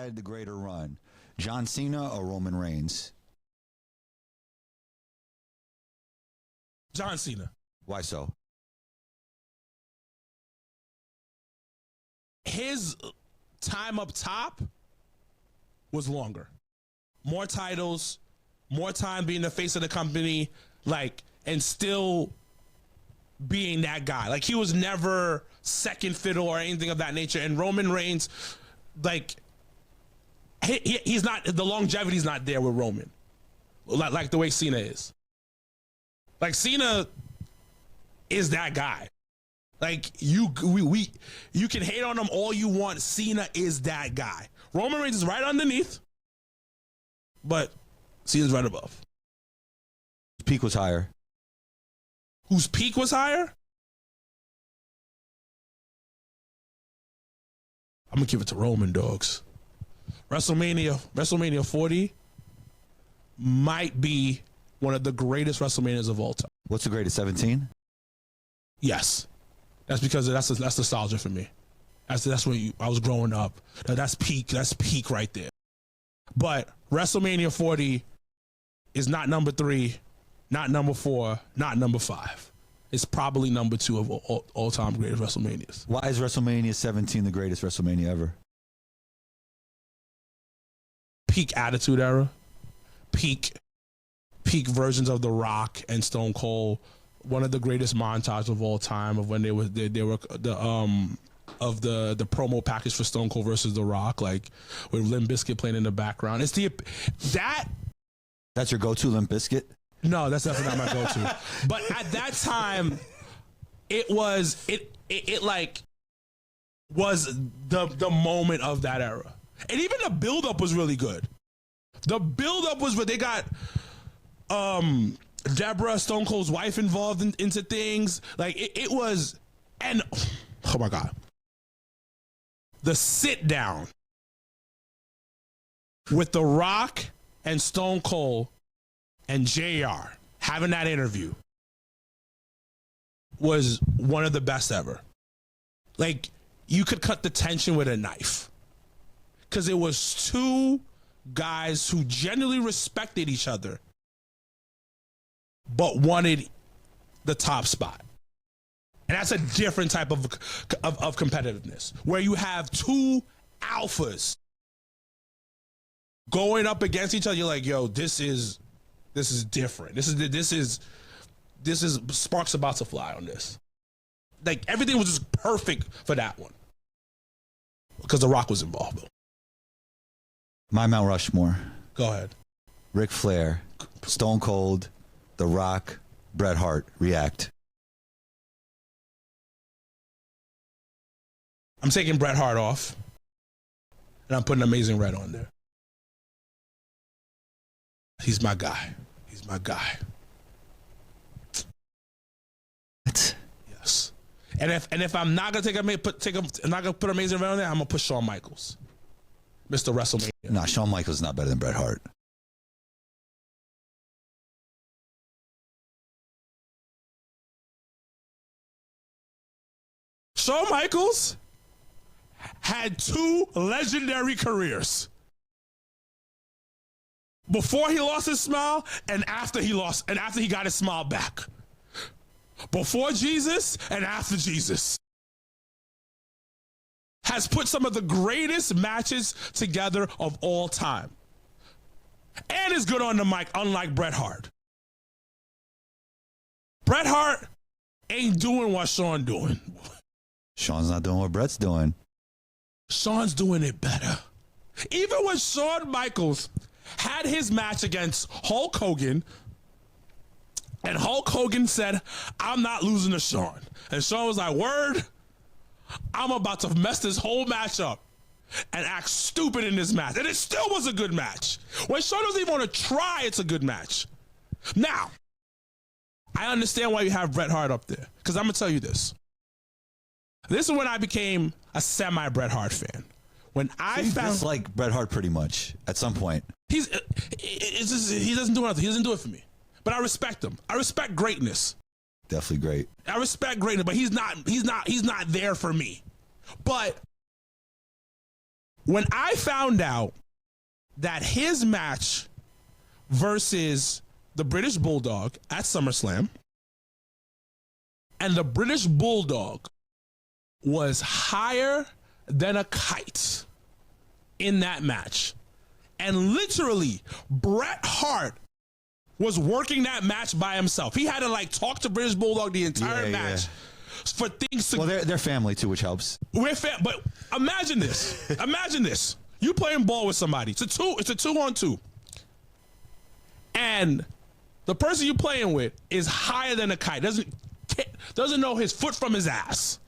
had the greater run, John Cena or Roman Reigns? John Cena. Why so? His time up top was longer. More titles, more time being the face of the company, and still being that guy. He was never second fiddle or anything of that nature. And Roman Reigns, he's not, the longevity's not there with Roman. Like the way Cena is. Cena is that guy. You can hate on him all you want. Cena is that guy. Roman Reigns is right underneath, but Cena's right above. His peak was higher. Whose peak was higher? I'm gonna give it to Roman, dogs. WrestleMania 40 might be one of the greatest WrestleManias of all time. What's the greatest, 17? Yes. That's because that's nostalgia for me. That's when I was growing up. That's peak right there. But WrestleMania 40 is not number 3, not number 4, not number 5. It's probably number 2 of all-time greatest WrestleManias. Why is WrestleMania 17 the greatest WrestleMania ever? Peak Attitude Era. Peak versions of The Rock and Stone Cold. One of the greatest montages of all time of when they were the promo package for Stone Cold versus The Rock, with Limp Bizkit playing in the background. It's that's your go-to, Limp Bizkit? No, that's definitely not my go-to. But at that time, it was the moment of that era. And even the build-up was really good. The build-up was they got Deborah, Stone Cold's wife, involved into things. It was, and oh my God. The sit down with The Rock and Stone Cold and JR having that interview was one of the best ever. You could cut the tension with a knife. Because it was two guys who genuinely respected each other but wanted the top spot. And that's a different type of competitiveness, where you have two alphas going up against each other. You're like, yo, this is different. This is sparks about to fly on this. Everything was just perfect for that one. Because The Rock was involved, though. My Mount Rushmore. Go ahead. Ric Flair, Stone Cold, The Rock, Bret Hart. React. I'm taking Bret Hart off, and I'm putting Amazing Red on there. He's my guy. He's my guy. What? Yes. And if I'm not gonna I'm not gonna put Amazing Red on there, I'm gonna put Shawn Michaels, Mr. WrestleMania. Nah, Shawn Michaels is not better than Bret Hart. Shawn Michaels had two legendary careers. Before he lost his smile and after he got his smile back. Before Jesus and after Jesus. Has put some of the greatest matches together of all time. And is good on the mic, unlike Bret Hart. Bret Hart ain't doing what Shawn doing. Shawn's not doing what Bret's doing. Shawn's doing it better. Even when Shawn Michaels had his match against Hulk Hogan, and Hulk Hogan said, I'm not losing to Shawn. And Shawn was like, word, I'm about to mess this whole match up and act stupid in this match. And it still was a good match. When Shawn doesn't even want to try, it's a good match. Now, I understand why you have Bret Hart up there, because I'm going to tell you this. This is when I became a semi-Bret Hart fan. When I found like Bret Hart pretty much at some point. He doesn't do nothing. He doesn't do it for me. But I respect him. I respect greatness. Definitely great. I respect greatness, but he's not there for me. But When I found out that his match versus the British Bulldog at SummerSlam, and the British Bulldog was higher than a kite in that match, and literally Bret Hart was working that match by himself. He had to like talk to British Bulldog the entire match for things to. Well, they're family too, which helps. But imagine this. Imagine this. You playing ball with somebody. It's a 2-on-2, and the person you playing with is higher than a kite. Doesn't know his foot from his ass,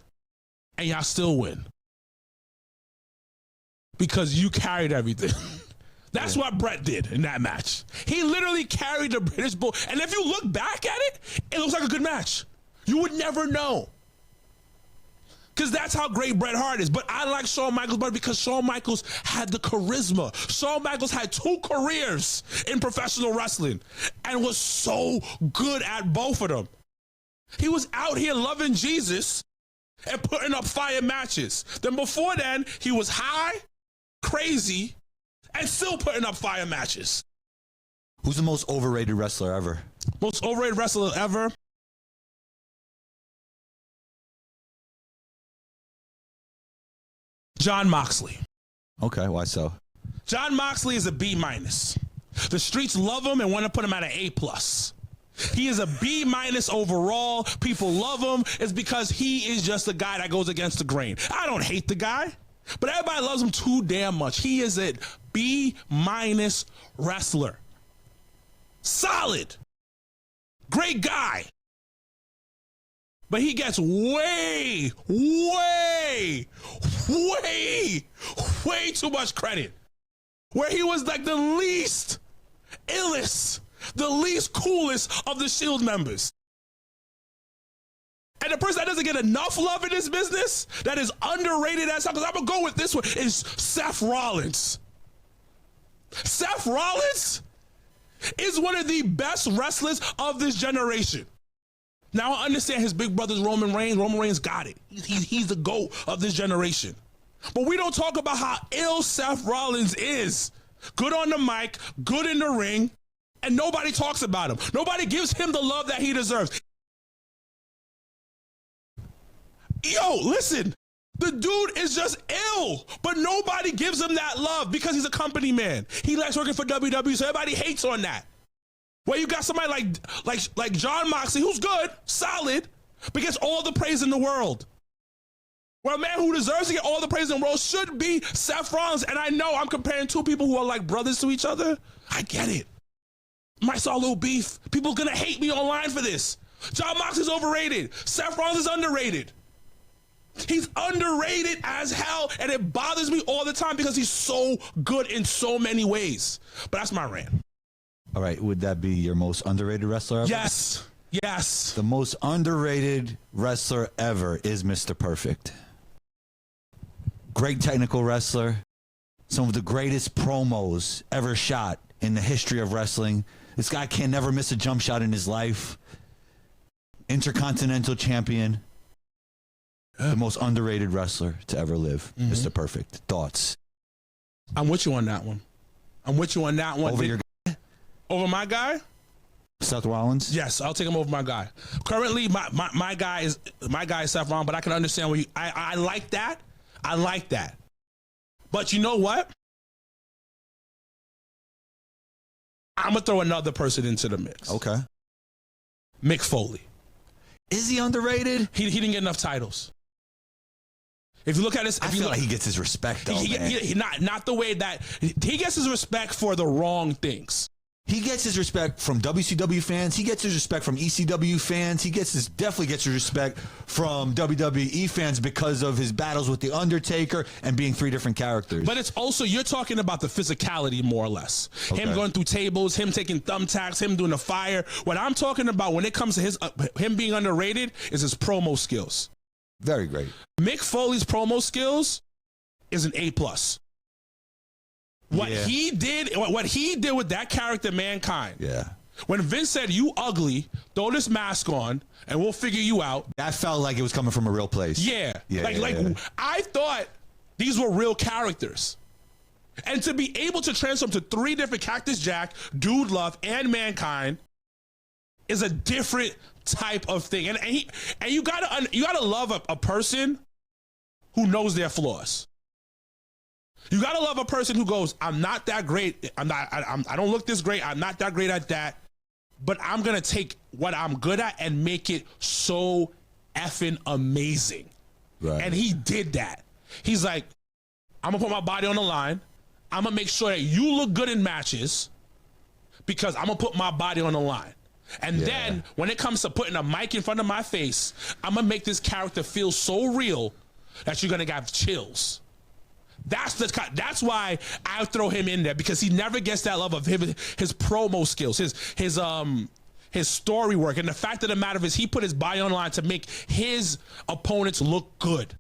and y'all still win because you carried everything. That's what Bret did in that match. He literally carried the British Bull. And if you look back at it, it looks like a good match. You would never know. Because that's how great Bret Hart is. But I like Shawn Michaels better because Shawn Michaels had the charisma. Shawn Michaels had 2 careers in professional wrestling and was so good at both of them. He was out here loving Jesus and putting up fire matches. Then before then, he was high, crazy, and still putting up fire matches. Who's the most overrated wrestler ever? Most overrated wrestler ever? Jon Moxley. Okay, why so? Jon Moxley is a B-. The streets love him and want to put him at an A+. He is a B- overall. People love him. It's because he is just a guy that goes against the grain. I don't hate the guy, but everybody loves him too damn much. He is a B- wrestler. Solid. Great guy. But he gets way too much credit. Where he was like the least illest, the least coolest of the Shield members. And the person that doesn't get enough love in this business, that is underrated as hell, because I'm going to go with this one, is Seth Rollins. Seth Rollins is one of the best wrestlers of this generation. Now, I understand his big brother's Roman Reigns. Roman Reigns got it. He's the GOAT of this generation. But we don't talk about how ill Seth Rollins is. Good on the mic, good in the ring, and nobody talks about him. Nobody gives him the love that he deserves. Yo, listen, the dude is just ill, but nobody gives him that love because he's a company man. He likes working for WWE, so everybody hates on that. Well, you got somebody like Jon Moxley, who's good, solid, but gets all the praise in the world. Well, a man who deserves to get all the praise in the world should be Seth Rollins. And I know I'm comparing 2 people who are like brothers to each other. I get it. Might start a little beef. People are going to hate me online for this. Jon Moxley's overrated. Seth Rollins is underrated. He's underrated as hell, and it bothers me all the time because he's so good in so many ways. But that's my rant. All right, would that be your most underrated wrestler ever? Yes. Yes. The most underrated wrestler ever is Mr. Perfect. Great technical wrestler. Some of the greatest promos ever shot in the history of wrestling. This guy can never miss a jump shot in his life. Intercontinental champion. The most underrated wrestler to ever live. Mr. Perfect. Thoughts? I'm with you on that one. Over your guy? Over my guy? Seth Rollins? Yes, I'll take him over my guy. Currently, my guy is Seth Rollins, but I can understand where I like that. I like that. But you know what? I'm going to throw another person into the mix. Okay. Mick Foley. Is he underrated? He didn't get enough titles. If you look at this, I feel like he gets his respect, though, man. Not the way that he gets his respect for the wrong things. He gets his respect from WCW fans. He gets his respect from ECW fans. He definitely gets his respect from WWE fans because of his battles with The Undertaker and being 3 different characters. But it's also, you're talking about the physicality more or less. Okay. Him going through tables, him taking thumbtacks, him doing the fire. What I'm talking about when it comes to him being underrated is his promo skills. Very great. Mick Foley's promo skills is an A+. What he did with that character, Mankind. Yeah. When Vince said, "You ugly, throw this mask on, and we'll figure you out." That felt like it was coming from a real place. Yeah. I thought these were real characters. And to be able to transform to 3 different Cactus Jack, Dude Love, and Mankind is a different type of thing. And you gotta love a person who knows their flaws. You gotta love a person who goes, I'm not that great. I don't look this great. I'm not that great at that. But I'm gonna take what I'm good at and make it so effing amazing. Right. And he did that. He's like, I'm gonna put my body on the line. I'm gonna make sure that you look good in matches because I'm gonna put my body on the line. And then when it comes to putting a mic in front of my face, I'm gonna make this character feel so real that you're gonna have chills. That's why I throw him in there, because he never gets that love of his promo skills, his story work, and the fact of the matter is he put his body on the line to make his opponents look good.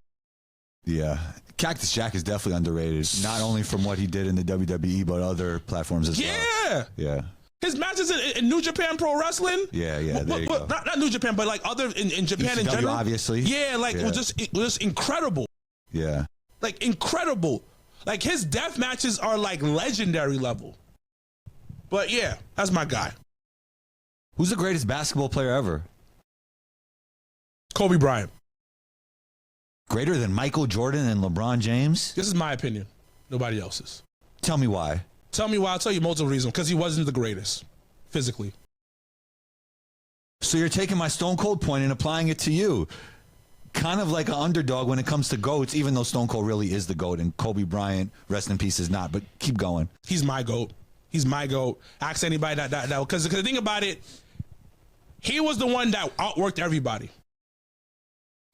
Yeah. Cactus Jack is definitely underrated, not only from what he did in the WWE, but other platforms as well. Yeah. His matches in New Japan Pro Wrestling. Yeah. There you go. Not New Japan, but like other in Japan ECW, in general. obviously. Yeah, like it was just incredible. Yeah. Like incredible. Like his death matches are like legendary level. But yeah, that's my guy. Who's the greatest basketball player ever? Kobe Bryant. Greater than Michael Jordan and LeBron James? This is my opinion. Nobody else's. Tell me why. Tell me why. I'll tell you multiple reasons. Because he wasn't the greatest physically. So you're taking my Stone Cold point and applying it to you. Kind of like an underdog when it comes to GOATs, even though Stone Cold really is the GOAT and Kobe Bryant, rest in peace, is not. But keep going. He's my GOAT. He's my GOAT. Ask anybody that because the thing about it, he was the one that outworked everybody.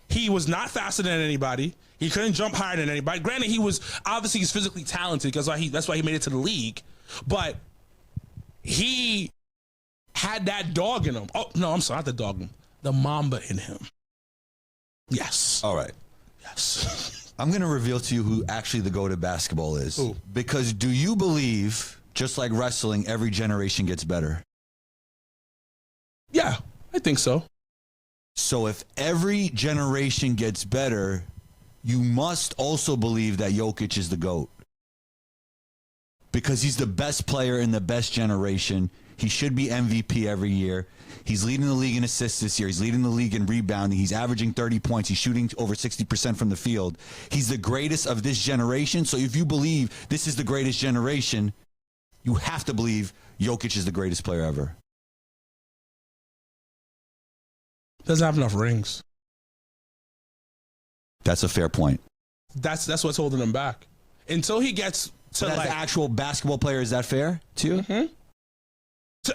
He was not faster than anybody. He couldn't jump higher than anybody. Granted, he's physically talented because that's why he made it to the league. But he had that dog in him. Oh, no, I'm sorry, not the dog in him. The Mamba in him. Yes. All right. Yes. I'm going to reveal to you who actually the GOAT of basketball is. Who? Because do you believe, just like wrestling, every generation gets better? Yeah, I think so. So if every generation gets better, you must also believe that Jokic is the GOAT. Because he's the best player in the best generation. He should be MVP every year. He's leading the league in assists this year. He's leading the league in rebounding. He's averaging 30 points. He's shooting over 60% from the field. He's the greatest of this generation. So if you believe this is the greatest generation, you have to believe Jokic is the greatest player ever. Doesn't have enough rings. That's a fair point. That's what's holding him back. Until he gets to As an actual basketball player, is that fair to you? Mm-hmm.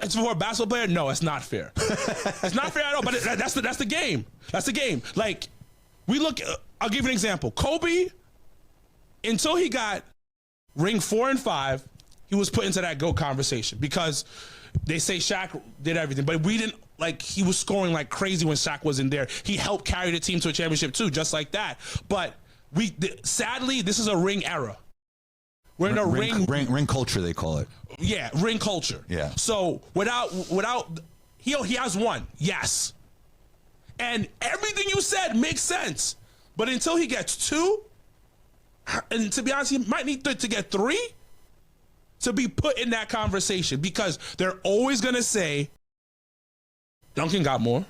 It's for a basketball player? No, it's not fair. It's not fair at all. But that's the game. That's the game. Like, we look. I'll give you an example. Kobe, until he got ring 4 and 5, he was put into that GOAT conversation because they say Shaq did everything, but we didn't. Like, he was scoring like crazy when Shaq wasn't there. He helped carry the team to a championship too, just like that. But sadly, this is a ring era. We're in a ring culture, they call it. Yeah, ring culture. Yeah. So without he has one, yes. And everything you said makes sense. But until he gets 2, and to be honest, he might need to get 3 to be put in that conversation, because they're always gonna say Duncan got more.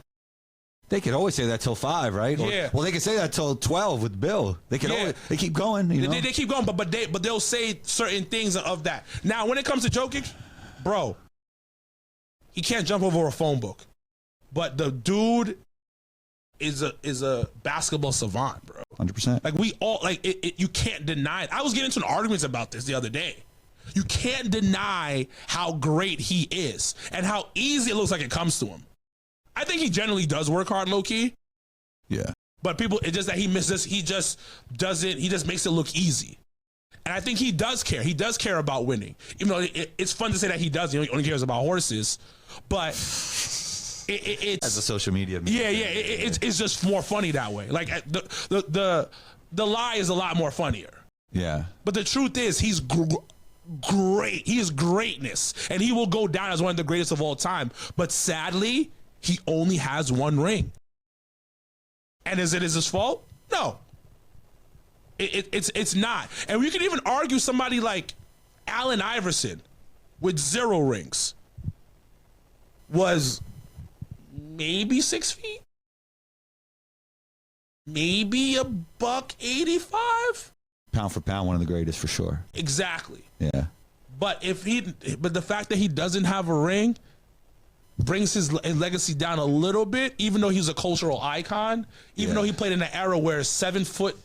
They could always say that till 5, right? Yeah. Well, they could say that till 12 with Bill. They could always, they keep going. You know? They keep going, but they'll say certain things of that. Now, when it comes to Jokic, bro, he can't jump over a phone book. But the dude is a basketball savant, bro. 100%. Like, we all, like, you can't deny it. I was getting into an argument about this the other day. You can't deny how great he is and how easy it looks like it comes to him. I think he generally does work hard, low key. Yeah. But it's just that he misses. He just doesn't. He just makes it look easy. And I think he does care. He does care about winning. Even though it's fun to say that he does. He only cares about horses. But it's as a social media. Yeah. It's just more funny that way. Like the lie is a lot more funnier. Yeah. But the truth is, he's great. He is greatness, and he will go down as one of the greatest of all time. But sadly, he only has 1 ring. And is it his fault? No. It's not. And we can even argue somebody like Allen Iverson with 0 rings was maybe 6 feet, maybe a $185. Pound for pound, one of the greatest for sure. Exactly. Yeah. But the fact that he doesn't have a ring brings his legacy down a little bit, even though he's a cultural icon, even though he played in an era where 7-foot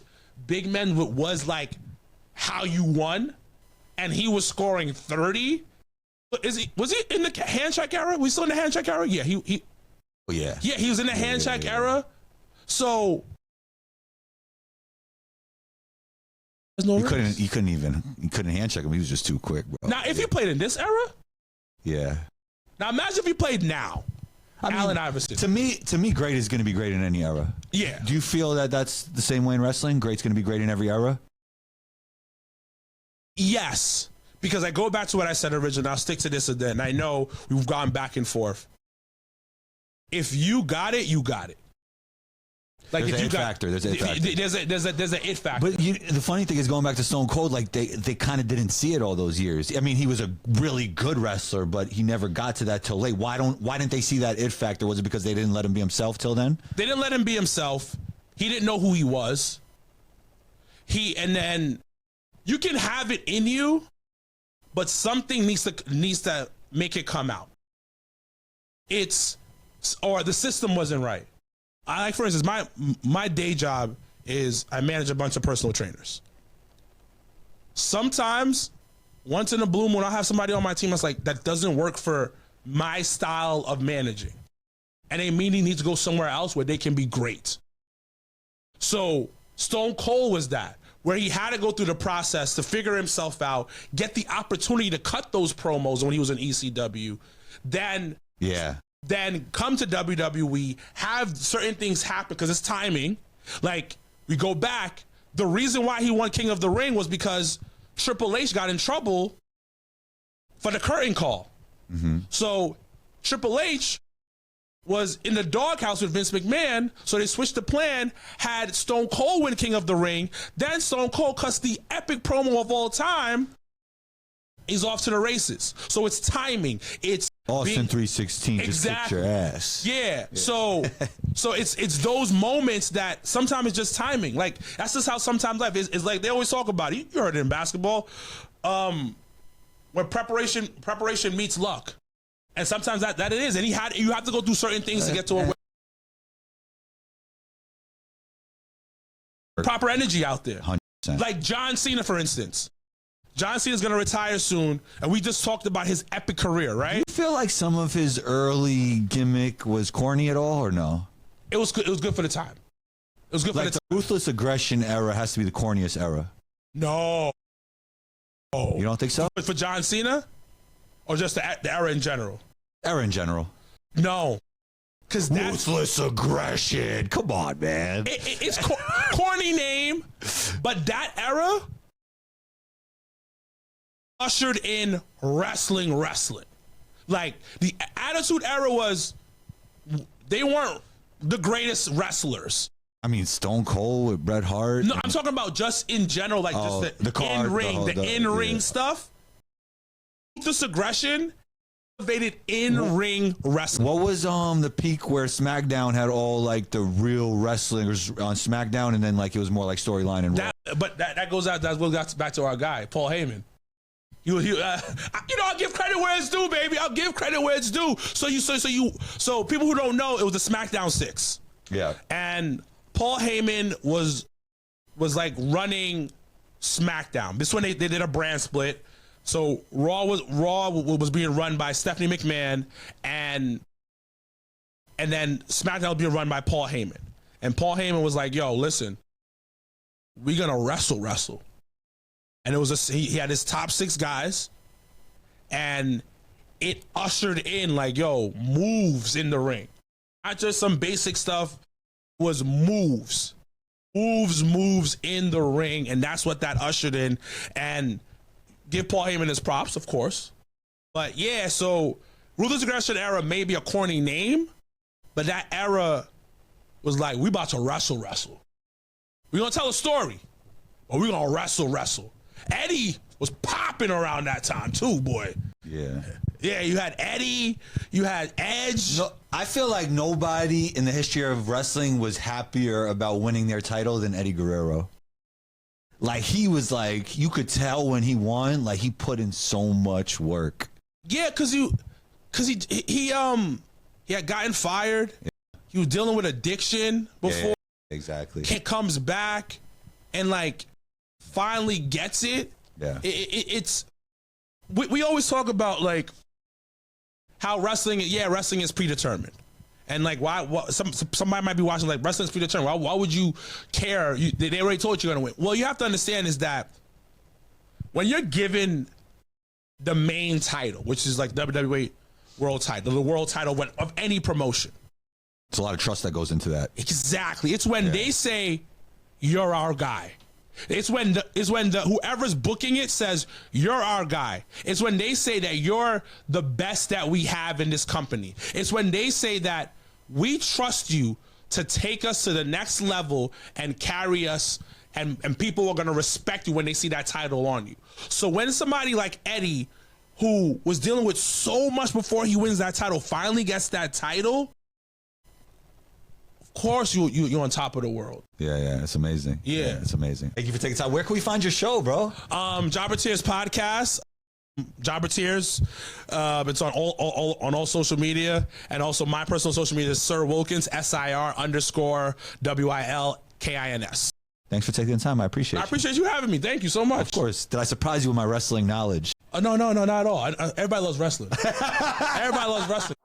big men was like how you won, and he was scoring 30. Was he in the hand check era? We still in the hand check era? Yeah, he Yeah, he was in the hand check era. So you couldn't hand check him. He was just too quick, bro. Now, if you played in this era, yeah. now imagine if you played now. Allen Iverson. To me, great is going to be great in any era. Yeah. Do you feel that that's the same way in wrestling? Great's going to be great in every era? Yes, because I go back to what I said originally. I'll stick to this and then. I know we've gone back and forth. If you got it, you got it. Like there's if an you it got factor. There's an it factor. There's an it factor. But the funny thing is, going back to Stone Cold, like they kind of didn't see it all those years. I mean, he was a really good wrestler, but he never got to that till late. Why didn't they see that it factor? Was it because they didn't let him be himself till then? They didn't let him be himself. He didn't know who he was. And then you can have it in you, but something needs to make it come out. Or the system wasn't right. For instance, my day job is I manage a bunch of personal trainers. Sometimes, once in a blue moon, I'll have somebody on my team that's like, that doesn't work for my style of managing. And they immediately need to go somewhere else where they can be great. So Stone Cold was that, where he had to go through the process to figure himself out, get the opportunity to cut those promos when he was in ECW, then come to WWE, have certain things happen because it's timing. Like, we go back, the reason why he won King of the Ring was because Triple H got in trouble for the curtain call. Mm-hmm. So Triple H was in the doghouse with Vince McMahon, so they switched the plan, had Stone Cold win King of the Ring, then Stone Cold cuts the epic promo of all time, he's off to the races. So it's timing. It's Austin 316 just kicked your ass. Yeah. So it's those moments that sometimes it's just timing. Like, that's just how sometimes life is. It's like they always talk about it. You heard it in basketball. When preparation meets luck. And sometimes that it is. And you have to go through certain things to get to a proper energy out there. 100%. Like John Cena, for instance. John Cena's going to retire soon, and we just talked about his epic career, right? Do you feel like some of his early gimmick was corny at all, or no? It was good. It was good for the time. It was good for the time. The ruthless aggression era has to be the corniest era. No. You don't think so? For John Cena? Or just the era in general? Era in general. No. Because ruthless aggression. Come on, man. It's corny name, but that era ushered in wrestling. Like, the Attitude Era they weren't the greatest wrestlers. I mean, Stone Cold with Bret Hart. No, I'm talking about just in general, like just the in-ring stuff. This aggression elevated in-ring wrestling. What was the peak where SmackDown had all like the real wrestlers on SmackDown, and then like it was more like storyline and but that goes back to our guy Paul Heyman. I'll give credit where it's due, baby. I'll give credit where it's due. So people who don't know, it was the SmackDown 6. Yeah. And Paul Heyman was like running SmackDown. This when they did a brand split. So Raw was being run by Stephanie McMahon, and then SmackDown was being run by Paul Heyman. And Paul Heyman was like, "Yo, listen, we're gonna wrestle." And it was he had his top 6 guys, and it ushered in like, yo, moves in the ring. Not just some basic stuff, was moves in the ring, and that's what that ushered in. And give Paul Heyman his props, of course. But yeah, so Ruthless Aggression Era may be a corny name, but that era was like, we about to wrestle. We're gonna tell a story, but we're gonna wrestle. Eddie was popping around that time too, boy. Yeah. Yeah, you had Eddie, you had Edge. No, I feel like nobody in the history of wrestling was happier about winning their title than Eddie Guerrero. Like, he was like, you could tell when he won, like, he put in so much work. Yeah, cause he had gotten fired. Yeah. He was dealing with addiction before. Yeah, exactly. Comes back and like finally gets it. Yeah. It's we always talk about like how wrestling is predetermined. And like why somebody might be watching like wrestling's predetermined. Why would you care? They already told you you're gonna win. Well, you have to understand is that when you're given the main title, which is like WWE world title, the world title of any promotion. It's a lot of trust that goes into that. Exactly. It's when they say you're our guy. It's when whoever's booking it says you're our guy. It's when they say that you're the best that we have in this company. It's when they say that we trust you to take us to the next level and carry us, and people are going to respect you when they see that title on you. So when somebody like Eddie, who was dealing with so much before he wins that title, finally gets that title, of course you're on top of the world. Yeah, it's amazing. Yeah, it's amazing. Thank you for taking time. Where can we find your show, bro? Jobber Tears podcast. Jobber Tears. It's on all social media, and also my personal social media is Sir Wilkins, SIR_WILKINS. Thanks for taking the time. I appreciate it. I appreciate you having me. Thank you so much. Of course. Did I surprise you with my wrestling knowledge? No, not at all. Everybody loves wrestling. Everybody loves wrestling.